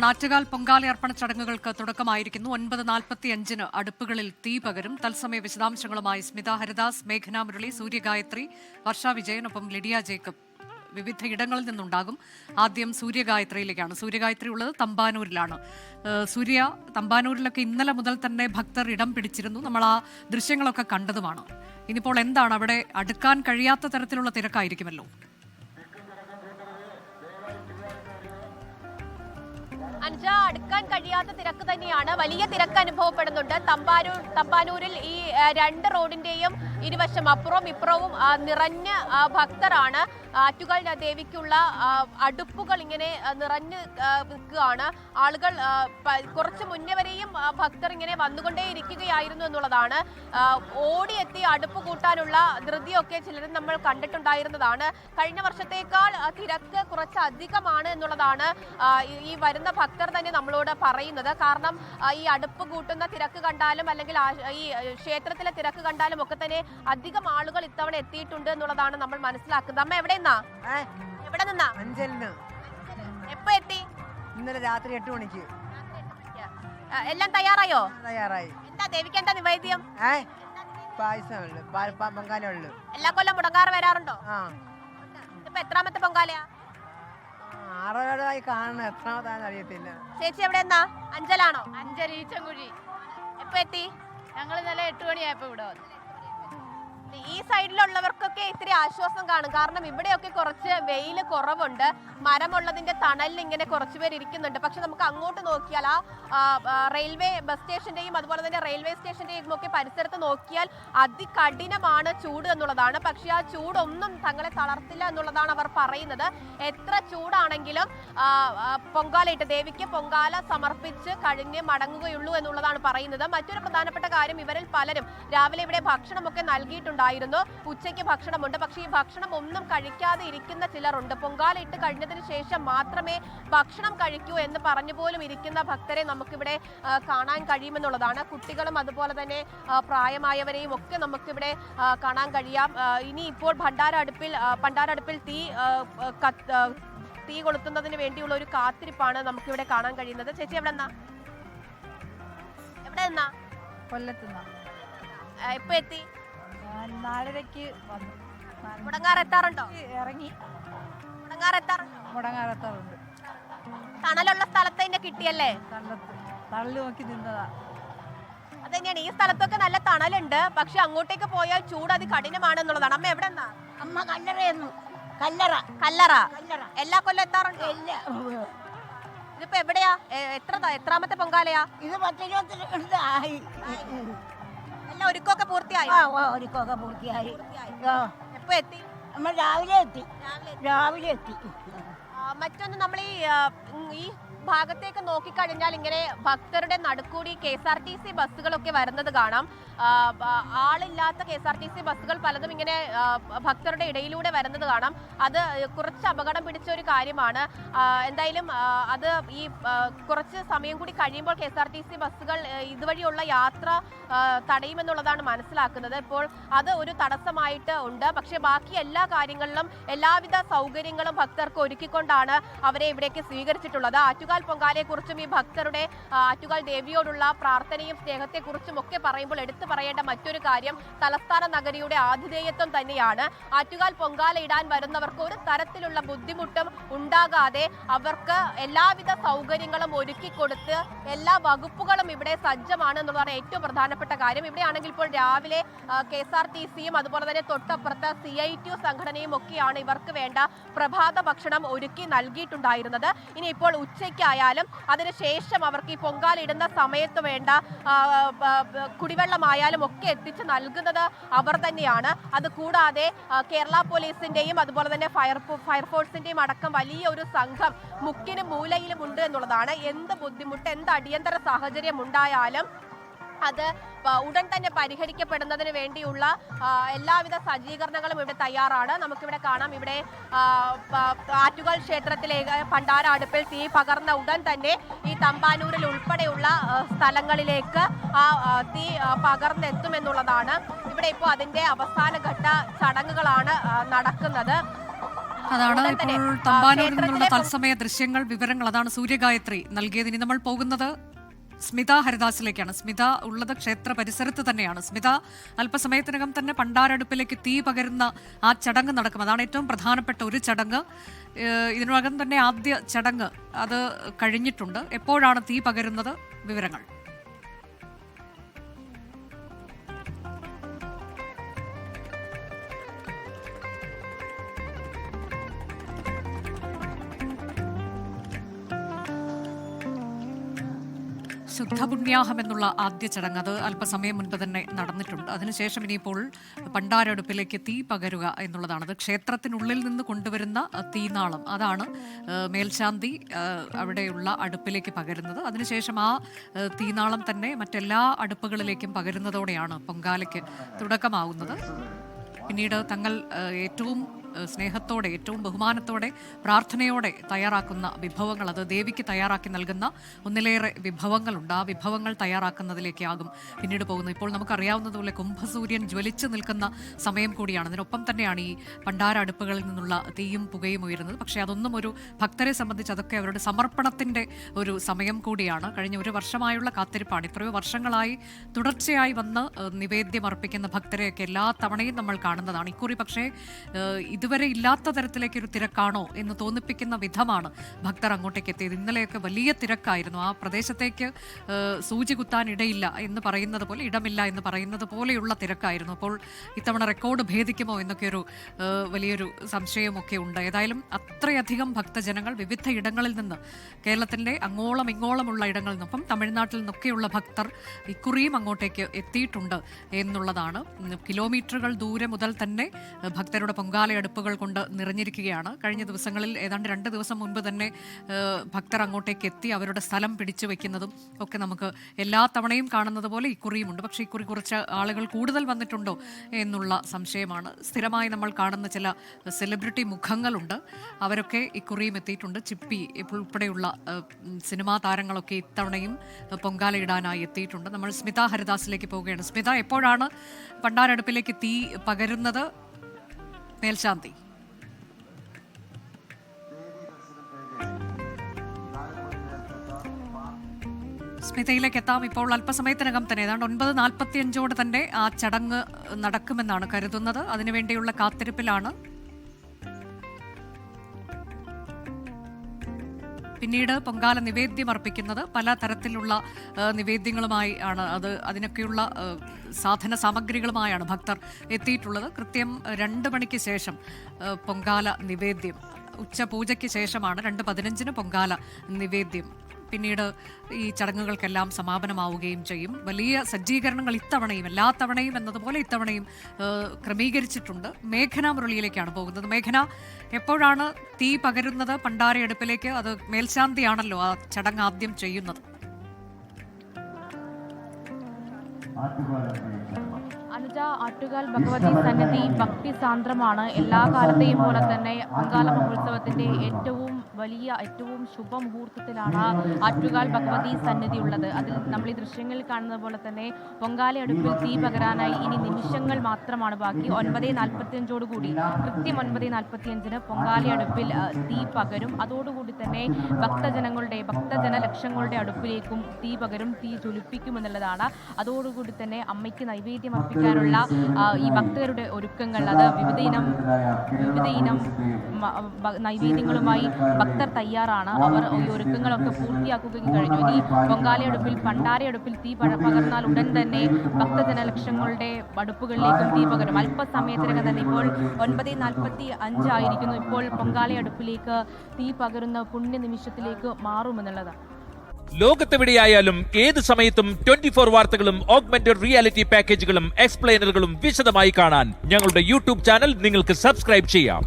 ആറ്റുകാൽ പൊങ്കാല അർപ്പണ ചടങ്ങുകൾക്ക് തുടക്കമായിരിക്കുന്നു. 9:45 അടുപ്പുകളിൽ തീ പകരും. തത്സമയ വിശദാംശങ്ങളുമായി സ്മിത ഹരിദാസ്, മേഘന മുരളി, സൂര്യഗായത്രി, വർഷ വിജയനൊപ്പം ലിഡിയ ജേക്കബ് വിവിധ ഇടങ്ങളിൽ നിന്നുണ്ടാകും. ആദ്യം സൂര്യഗായത്രിയിലേക്കാണ്. സൂര്യഗായത്രി ഉള്ളത് തമ്പാനൂരിലാണ്. തമ്പാനൂരിലൊക്കെ ഇന്നലെ മുതൽ തന്നെ ഭക്തർ ഇടം പിടിച്ചിരുന്നു. നമ്മൾ ആ ദൃശ്യങ്ങളൊക്കെ കണ്ടതുമാണ്. ഇനിയിപ്പോൾ എന്താണ് അവിടെ അടുക്കാൻ കഴിയാത്ത തരത്തിലുള്ള തിരക്കായിരിക്കുമല്ലോ. അഞ്ച അടുക്കാൻ കഴിയാത്ത തിരക്ക് തന്നെയാണ്. വലിയ തിരക്ക് അനുഭവപ്പെടുന്നുണ്ട്. തമ്പാനൂരിൽ ഈ രണ്ട് റോഡിന്റെയും ഇരുവശം അപ്പുറവും ഇപ്പുറവും നിറഞ്ഞ ഭക്തരാണ്. ആറ്റുകാൽ ദേവിക്കുള്ള അടുപ്പുകൾ ഇങ്ങനെ നിറഞ്ഞു നിൽക്കുകയാണ്. ആളുകൾ കുറച്ച് മുന്നേ വരെയും ഭക്തർ ഇങ്ങനെ വന്നുകൊണ്ടേ ഇരിക്കുകയായിരുന്നു എന്നുള്ളതാണ്. ഓടിയെത്തി അടുപ്പ് കൂട്ടാനുള്ള ധൃതിയൊക്കെ ചിലരും നമ്മൾ കണ്ടിട്ടുണ്ടായിരുന്നതാണ്. കഴിഞ്ഞ വർഷത്തേക്കാൾ തിരക്ക് കുറച്ച് അധികമാണ് എന്നുള്ളതാണ് ഈ വരുന്ന ഭക്തർ തന്നെ നമ്മളോട് പറയുന്നത്. കാരണം ഈ അടുപ്പ് കൂട്ടുന്ന തിരക്ക് കണ്ടാലും അല്ലെങ്കിൽ ഈ ക്ഷേത്രത്തിലെ തിരക്ക് കണ്ടാലും ഒക്കെ തന്നെ അധികം ആളുകൾ ഇത്തവണ എത്തിയിട്ടുണ്ട് എന്നുള്ളതാണ് നമ്മൾ മനസ്സിലാക്കുന്നത്. അമ്മ എവിടെ നിന്നാ? എപ്പോ എത്തി? ഇന്നലെ രാത്രി 8 മണിക്ക്. എല്ലാം തയ്യാറായോ? തയ്യാറായി. എന്താ ദേവിക്ക് എന്താ നിവേദ്യം? പായസമുള്ളു, പൊങ്കാലുള്ളു. എല്ലാ കൊല്ലം മുടങ്ങാറ് വരാറുണ്ടോ? ഇപ്പൊ എത്രാമത്തെ പൊങ്കാലയാ? 6 കാണണം, എത്രാമത്താന്ന് അറിയത്തില്ല. ചേച്ചി എവിടെ നിന്നാ? അഞ്ചലാണോ? അഞ്ചൽ ഈച്ചൻകുഴി. എപ്പോ എത്തി? ഞങ്ങൾ ഇന്നലെ 8 മണിയായപ്പോ ഇവിടെ വന്നു. ഈ സൈഡിലുള്ളവർക്കൊക്കെ ഇത്തിരി ആശ്വാസം കാണും. കാരണം ഇവിടെയൊക്കെ കുറച്ച് വെയിൽ കുറവുണ്ട്. മരമുള്ളതിന്റെ തണലിൽ ഇങ്ങനെ കുറച്ചുപേർ ഇരിക്കുന്നുണ്ട്. പക്ഷെ നമുക്ക് അങ്ങോട്ട് നോക്കിയാൽ റെയിൽവേ ബസ് സ്റ്റേഷന്റെയും അതുപോലെ തന്നെ റെയിൽവേ സ്റ്റേഷന്റെയും ഒക്കെ പരിസരത്ത് നോക്കിയാൽ അതികഠിനമാണ് ചൂട് എന്നുള്ളതാണ്. പക്ഷെ ആ ചൂടൊന്നും തങ്ങളെ തളർത്തില്ല എന്നുള്ളതാണ് അവർ പറയുന്നത്. എത്ര ചൂടാണെങ്കിലും പൊങ്കാലയിട്ട് ദേവിക്ക് പൊങ്കാല സമർപ്പിച്ച് കഴിഞ്ഞ് മടങ്ങുകയുള്ളൂ എന്നുള്ളതാണ് പറയുന്നത്. മറ്റൊരു പ്രധാനപ്പെട്ട കാര്യം, ഇവരിൽ പലരും രാവിലെ ഇവിടെ ഭക്ഷണമൊക്കെ നൽകിയിട്ടുണ്ടായിരുന്നു. ഉച്ചയ്ക്ക് ഭക്ഷണമുണ്ട്. പക്ഷേ ഈ ഭക്ഷണം ഒന്നും കഴിക്കാതെ ഇരിക്കുന്ന ചിലരുണ്ട്. പൊങ്കാല ഇട്ട് കഴിഞ്ഞതിന് ശേഷം മാത്രമേ ഭക്ഷണം കഴിക്കൂ എന്ന് പറഞ്ഞു പോലും ഇരിക്കുന്ന ഭക്തരെ നമുക്കിവിടെ കാണാൻ കഴിയുമെന്നുള്ളതാണ്. കുട്ടികളും അതുപോലെ തന്നെ പ്രായമായവരെയും ഒക്കെ നമുക്കിവിടെ കാണാൻ കഴിയാം. ഇനി ഇപ്പോൾ പണ്ടാരടുപ്പിൽ തീ കൊളുത്തുന്നതിന് വേണ്ടിയുള്ള ഒരു കാത്തിരിപ്പാണ് നമുക്കിവിടെ കാണാൻ കഴിയുന്നത്. ചേച്ചി എവിടെ നിന്നാ? കൊല്ലത്തുനിന്നാ. എപ്പോ എത്തി? 4:30 വന്നു. മുടങ്ങാറെത്താറുണ്ടോ? ഇറങ്ങി മുടങ്ങാറെത്താറുണ്ട്. തണലുള്ള സ്ഥലത്ത് തന്നെ കിട്ടിയല്ലേ? തള്ളി നോക്കി നിന്നതാ. അത് തന്നെയാണ്. ഈ സ്ഥലത്തൊക്കെ നല്ല തണലുണ്ട്. പക്ഷെ അങ്ങോട്ടേക്ക് പോയാൽ ചൂട് അത് കഠിനമാണെന്നുള്ളതാണ്. അമ്മ എവിടെ നിന്നാ? അമ്മ കല്ലറയെന്നു. കല്ലറ. എല്ലാ കൊല്ലം എത്താറുണ്ടോ? ഇതിപ്പോ എവിടെയാ? എത്രാമത്തെ പൊങ്കാലയാ? ഇത് 10-22 ആയി. എല്ലാം ഒരുക്കമൊക്കെ പൂർത്തിയായി? ഒരുക്കമൊക്കെ പൂർത്തിയായി. എപ്പോ എത്തി? നമ്മൾ രാവിലെ എത്തി. മറ്റൊന്ന്, നമ്മൾ ഈ ഭാഗത്തേക്ക് നോക്കിക്കഴിഞ്ഞാൽ ഇങ്ങനെ ഭക്തരുടെ നടുക്കൂടി KSRTC ബസ്സുകളൊക്കെ വരുന്നത് കാണാം. ആളില്ലാത്ത KSRTC ബസ്സുകൾ പലതും ഇങ്ങനെ ഭക്തരുടെ ഇടയിലൂടെ വരുന്നത് കാണാം. അത് കുറച്ച് അപകടം പിടിച്ച ഒരു കാര്യമാണ്. എന്തായാലും അത് ഈ കുറച്ച് സമയം കൂടി കഴിയുമ്പോൾ KSRTC ബസ്സുകൾ ഇതുവഴിയുള്ള യാത്ര തടയുമെന്നുള്ളതാണ് മനസ്സിലാക്കുന്നത്. ഇപ്പോൾ അത് ഒരു തടസ്സമായിട്ട് ഉണ്ട്. പക്ഷേ ബാക്കി എല്ലാ കാര്യങ്ങളിലും എല്ലാവിധ സൗകര്യങ്ങളും ഭക്തർക്ക് ഒരുക്കിക്കൊണ്ടാണ് അവരെ ഇവിടേക്ക് സ്വീകരിച്ചിട്ടുള്ളത്. ആറ്റുകാൽ പൊങ്കാലയെക്കുറിച്ചും ഈ ഭക്തരുടെ ആറ്റുകാൽ ദേവിയോടുള്ള പ്രാർത്ഥനയും സ്നേഹത്തെക്കുറിച്ചും ഒക്കെ പറയുമ്പോൾ എടുത്തു പറയേണ്ട മറ്റൊരു കാര്യം തലസ്ഥാന നഗരിയുടെ ആതിഥേയത്വം തന്നെയാണ്. ആറ്റുകാൽ പൊങ്കാല ഇടാൻ വരുന്നവർക്ക് ഒരു തരത്തിലുള്ള ബുദ്ധിമുട്ടും ഉണ്ടാകാതെ അവർക്ക് എല്ലാവിധ സൗകര്യങ്ങളും ഒരുക്കി കൊടുത്ത് എല്ലാ വകുപ്പുകളും ഇവിടെ സജ്ജമാണ് എന്നുള്ളതാണ് ഏറ്റവും പ്രധാനപ്പെട്ട കാര്യം. ഇവിടെയാണെങ്കിൽ ഇപ്പോൾ രാവിലെ KSRTCയും അതുപോലെ തന്നെ തൊട്ടപ്പുറത്ത് CITU സംഘടനയും ഒക്കെയാണ് ഇവർക്ക് വേണ്ട പ്രഭാത ഭക്ഷണം ഒരുക്കി നൽകിയിട്ടുണ്ടായിരുന്നത്. ഇനി ഇപ്പോൾ ഉച്ചയ്ക്കായാലും അതിനുശേഷം അവർക്ക് ഈ പൊങ്കാല ഇടുന്ന സമയത്ത് വേണ്ട കുടിവെള്ളമായാലും ഒക്കെ എത്തിച്ച് നൽകുന്നത് അവർ തന്നെയാണ്. അതുകൂടാതെ കേരള പോലീസിന്റെയും അതുപോലെ തന്നെ ഫയർഫോഴ്സിന്റെയും അടക്കം വലിയ ഒരു സംഘം മുക്കിനും മൂലയിലും ഉണ്ട് എന്നുള്ളതാണ്. എന്ത് ബുദ്ധിമുട്ട്, എന്ത് അടിയന്തര സാഹചര്യം ഉണ്ടായാലും അത് ഉടൻ തന്നെ പരിഹരിക്കപ്പെടുന്നതിന് വേണ്ടിയുള്ള എല്ലാവിധ സജ്ജീകരണങ്ങളും ഇവിടെ തയ്യാറാണ്. നമുക്കിവിടെ കാണാം, ഇവിടെ ആറ്റുകാൽ ക്ഷേത്രത്തിലേക്ക് പണ്ടാര അടുപ്പിൽ തീ പകർന്ന ഉടൻ തന്നെ ഈ തമ്പാനൂരിൽ ഉൾപ്പെടെയുള്ള സ്ഥലങ്ങളിലേക്ക് തീ പകർന്നെത്തുമെന്നുള്ളതാണ്. ഇവിടെ ഇപ്പോൾ അതിന്റെ അവസാനഘട്ട ചടങ്ങുകളാണ് നടക്കുന്നത്. അതാണ് ഉടൻ ഇപ്പോൾ തന്നെ, തമ്പാനൂരിൽ നിന്നുള്ള ക്ഷേത്രത്തിലെ തത്സമയ ദൃശ്യങ്ങൾ, വിവരങ്ങൾ അതാണ് സൂര്യഗായത്രി നൽകിയത്. ഇനി നമ്മൾ പോകുന്നത് സ്മിത ഹരിദാസിലേക്കാണ്. സ്മിത ഉള്ളത് ക്ഷേത്ര പരിസരത്ത് തന്നെയാണ്. സ്മിത, അല്പസമയത്തിനകം തന്നെ പണ്ടാരടുപ്പിലേക്ക് തീ പകരുന്ന ആ ചടങ്ങ് നടക്കും. അതാണ് ഏറ്റവും പ്രധാനപ്പെട്ട ഒരു ചടങ്ങ്. ഇതിനകം തന്നെ ആദ്യ ചടങ്ങ് അത് കഴിഞ്ഞിട്ടുണ്ട്. എപ്പോഴാണ് തീ പകരുന്നത്? വിവരങ്ങൾ. ശുദ്ധപുണ്യാഹം എന്നുള്ള ആദ്യ ചടങ്ങ് അത് അല്പസമയം മുൻപ് തന്നെ നടന്നിട്ടുണ്ട്. അതിനുശേഷം ഇനിയിപ്പോൾ പണ്ടാരടുപ്പിലേക്ക് തീ പകരുക എന്നുള്ളതാണ്. അത് ക്ഷേത്രത്തിനുള്ളിൽ നിന്ന് കൊണ്ടുവരുന്ന തീനാളം, അതാണ് മേൽശാന്തി അവിടെയുള്ള അടുപ്പിലേക്ക് പകരുന്നത്. അതിനുശേഷം ആ തീനാളം തന്നെ മറ്റെല്ലാ അടുപ്പുകളിലേക്കും പകരുന്നതോടെയാണ് പൊങ്കാലയ്ക്ക് തുടക്കമാവുന്നത്. പിന്നീട് തങ്ങൾ ഏറ്റവും സ്നേഹത്തോടെ, ഏറ്റവും ബഹുമാനത്തോടെ, പ്രാർത്ഥനയോടെ തയ്യാറാക്കുന്ന വിഭവങ്ങൾ, അത് ദേവിക്ക് തയ്യാറാക്കി നൽകുന്ന ഒന്നിലേറെ വിഭവങ്ങളുണ്ട്. ആ വിഭവങ്ങൾ തയ്യാറാക്കുന്നതിലേക്കാകും പിന്നീട് പോകുന്നത്. ഇപ്പോൾ നമുക്കറിയാവുന്നതുപോലെ കുംഭസൂര്യൻ ജ്വലിച്ചു നിൽക്കുന്ന സമയം കൂടിയാണ്. അതിനൊപ്പം തന്നെയാണ് ഈ പണ്ടാര അടുപ്പുകളിൽ നിന്നുള്ള തീയും പുകയും ഉയരുന്നത്. പക്ഷേ അതൊന്നും ഒരു ഭക്തരെ സംബന്ധിച്ച് അതൊക്കെ അവരുടെ സമർപ്പണത്തിൻ്റെ ഒരു സമയം കൂടിയാണ്. കഴിഞ്ഞ ഒരു വർഷമായുള്ള കാത്തിരിപ്പാണ്. എത്രയോ വർഷങ്ങളായി തുടർച്ചയായി വന്ന് നിവേദ്യം അർപ്പിക്കുന്ന ഭക്തരെയൊക്കെ എല്ലാ തവണയും നമ്മൾ കാണുന്നതാണ്. ഇക്കുറി പക്ഷേ ഇതുവരെ ഇല്ലാത്ത തരത്തിലേക്കൊരു തിരക്കാണോ എന്ന് തോന്നിപ്പിക്കുന്ന വിധമാണ് ഭക്തർ അങ്ങോട്ടേക്ക് എത്തിയത്. ഇന്നലെയൊക്കെ വലിയ തിരക്കായിരുന്നു. ആ പ്രദേശത്തേക്ക് സൂചി കുത്താൻ ഇടയില്ല എന്ന് പറയുന്നത് പോലെ, ഇടമില്ല എന്ന് പറയുന്നത് പോലെയുള്ള തിരക്കായിരുന്നു. അപ്പോൾ ഇത്തവണ റെക്കോർഡ് ഭേദിക്കുമോ എന്നൊക്കെ ഒരു വലിയൊരു സംശയമൊക്കെ ഉണ്ട്. ഏതായാലും അത്രയധികം ഭക്തജനങ്ങൾ വിവിധ ഇടങ്ങളിൽ നിന്ന്, കേരളത്തിൻ്റെ അങ്ങോളം ഇങ്ങോളമുള്ള ഇടങ്ങളിൽ നിന്നൊപ്പം തമിഴ്നാട്ടിൽ നിന്നൊക്കെയുള്ള ഭക്തർ ഇക്കുറിയും അങ്ങോട്ടേക്ക് എത്തിയിട്ടുണ്ട് എന്നുള്ളതാണ്. കിലോമീറ്ററുകൾ ദൂരെ മുതൽ തന്നെ ഭക്തരുടെ പൊങ്കാല അടുപ്പുകൾ കൊണ്ട് നിറഞ്ഞിരിക്കുകയാണ്. കഴിഞ്ഞ ദിവസങ്ങളിൽ ഏതാണ്ട് 2 ദിവസം മുൻപ് തന്നെ ഭക്തർ അങ്ങോട്ടേക്ക് എത്തി അവരുടെ സ്ഥലം പിടിച്ചു വെക്കുന്നതും ഒക്കെ നമുക്ക് എല്ലാ തവണയും കാണുന്നത് പോലെ ഇക്കുറിയുമുണ്ട്. പക്ഷേ ഇക്കുറി കുറച്ച് ആളുകൾ കൂടുതൽ വന്നിട്ടുണ്ടോ എന്നുള്ള സംശയമാണ്. സ്ഥിരമായി നമ്മൾ കാണുന്ന ചില സെലിബ്രിറ്റി മുഖങ്ങളുണ്ട്, അവരൊക്കെ ഇക്കുറിയും എത്തിയിട്ടുണ്ട്. ചിപ്പി ഉൾപ്പെടെയുള്ള സിനിമാ താരങ്ങളൊക്കെ ഇത്തവണയും പൊങ്കാലയിടാനായി എത്തിയിട്ടുണ്ട്. നമ്മൾ സ്മിത ഹരിദാസിലേക്ക് പോവുകയാണ്. സ്മിത, എപ്പോഴാണ് പണ്ടാരടുപ്പിലേക്ക് തീ പകരുന്നത്? മേൽശാന്തി. സ്മിതയിലേക്ക് എത്താം. ഇപ്പോൾ അല്പസമയത്തിനകം തന്നെ ഏതാണ്ട് 9:45 തന്നെ ആ ചടങ്ങ് നടക്കുമെന്നാണ് കരുതുന്നത്. അതിനുവേണ്ടിയുള്ള കാത്തിരിപ്പിലാണ്. പിന്നീട് പൊങ്കാല നിവേദ്യം അർപ്പിക്കുന്നത് പല തരത്തിലുള്ള നിവേദ്യങ്ങളുമായി ആണ്. അതിനൊക്കെയുള്ള സാധന സാമഗ്രികളുമായാണ് ഭക്തർ എത്തിയിട്ടുള്ളത്. കൃത്യം 2 മണിക്ക് ശേഷം പൊങ്കാല നിവേദ്യം, ഉച്ചപൂജയ്ക്ക് ശേഷമാണ് 2:15 പൊങ്കാല നിവേദ്യം. പിന്നീട് ഈ ചടങ്ങുകൾക്കെല്ലാം സമാപനമാവുകയും ചെയ്യും. വലിയ സജ്ജീകരണങ്ങൾ ഇത്തവണയും, എല്ലാ തവണയും എന്നതുപോലെ ഇത്തവണയും ക്രമീകരിച്ചിട്ടുണ്ട്. മേഘന മുരളിയിലേക്കാണ് പോകുന്നത്. മേഘന, എപ്പോഴാണ് തീ പകരുന്നത് പണ്ടാരയടുപ്പിലേക്ക്? അത് മേൽശാന്തിയാണല്ലോ ആ ചടങ്ങ് ആദ്യം ചെയ്യുന്നത്. അനുജ, ആറ്റുകാൽ ഭഗവതി സന്നിധി ഭക്തി സാന്ദ്രമാണ്. എല്ലാ കാലത്തെയും പോലെ തന്നെ പൊങ്കാല മഹോത്സവത്തിന്റെ ഏറ്റവും ശുഭമുഹൂർത്തത്തിലാണ് ആറ്റുകാൽ ഭഗവതി സന്നിധി ഉള്ളത്. അതിൽ നമ്മൾ ഈ ദൃശ്യങ്ങളിൽ കാണുന്ന പോലെ തന്നെ പൊങ്കാല അടുപ്പിൽ തീ പകരാനായി ഇനി നിമിഷങ്ങൾ മാത്രമാണ് ബാക്കി. 9:45 കൂടി, കൃത്യം 9:45 പൊങ്കാല അടുപ്പിൽ തീ പകരും. അതോടുകൂടി തന്നെ ഭക്തജനലക്ഷങ്ങളുടെ അടുപ്പിലേക്കും തീ പകരും, തീ ജ്വലിപ്പിക്കുമെന്നുള്ളതാണ്. അതോടുകൂടി തന്നെ അമ്മയ്ക്ക് നൈവേദ്യം അർപ്പിക്കാനുള്ള ഈ ഭക്തരുടെ ഒരുക്കങ്ങൾ, അത് വിവിധ ഇനം നൈവേദ്യങ്ങളുമായി ഭക്തർ തയ്യാറാണ്. അവർ ഈ ഒരുക്കങ്ങളൊക്കെ പൂർത്തിയാക്കുകയും കഴിഞ്ഞു. ഇനി പൊങ്കാലയടുപ്പിൽ, പണ്ടാരയടുപ്പിൽ തീ പകർന്നാൽ ഉടൻ തന്നെ ഭക്തജനലക്ഷങ്ങളുടെ അടുപ്പുകളിലേക്കും തീ പകരും. അല്പസമയത്തിനകം തന്നെ, ഇപ്പോൾ 9:45 ആയിരിക്കുന്നു. ഇപ്പോൾ പൊങ്കാലയടുപ്പിലേക്ക് തീ പകരുന്ന പുണ്യ നിമിഷത്തിലേക്ക് മാറുമെന്നുള്ളതാണ്. ലോകത്തെവിടെയായാലും ഏത് സമയത്തും 24 വാർത്തകളും ഓഗ്മെന്റഡ് റിയാലിറ്റി പാക്കേജുകളും എക്സ്പ്ലെയിനറുകളും വിശദമായി കാണാൻ ഞങ്ങളുടെ യൂട്യൂബ് ചാനൽ നിങ്ങൾക്ക് സബ്സ്ക്രൈബ് ചെയ്യാം.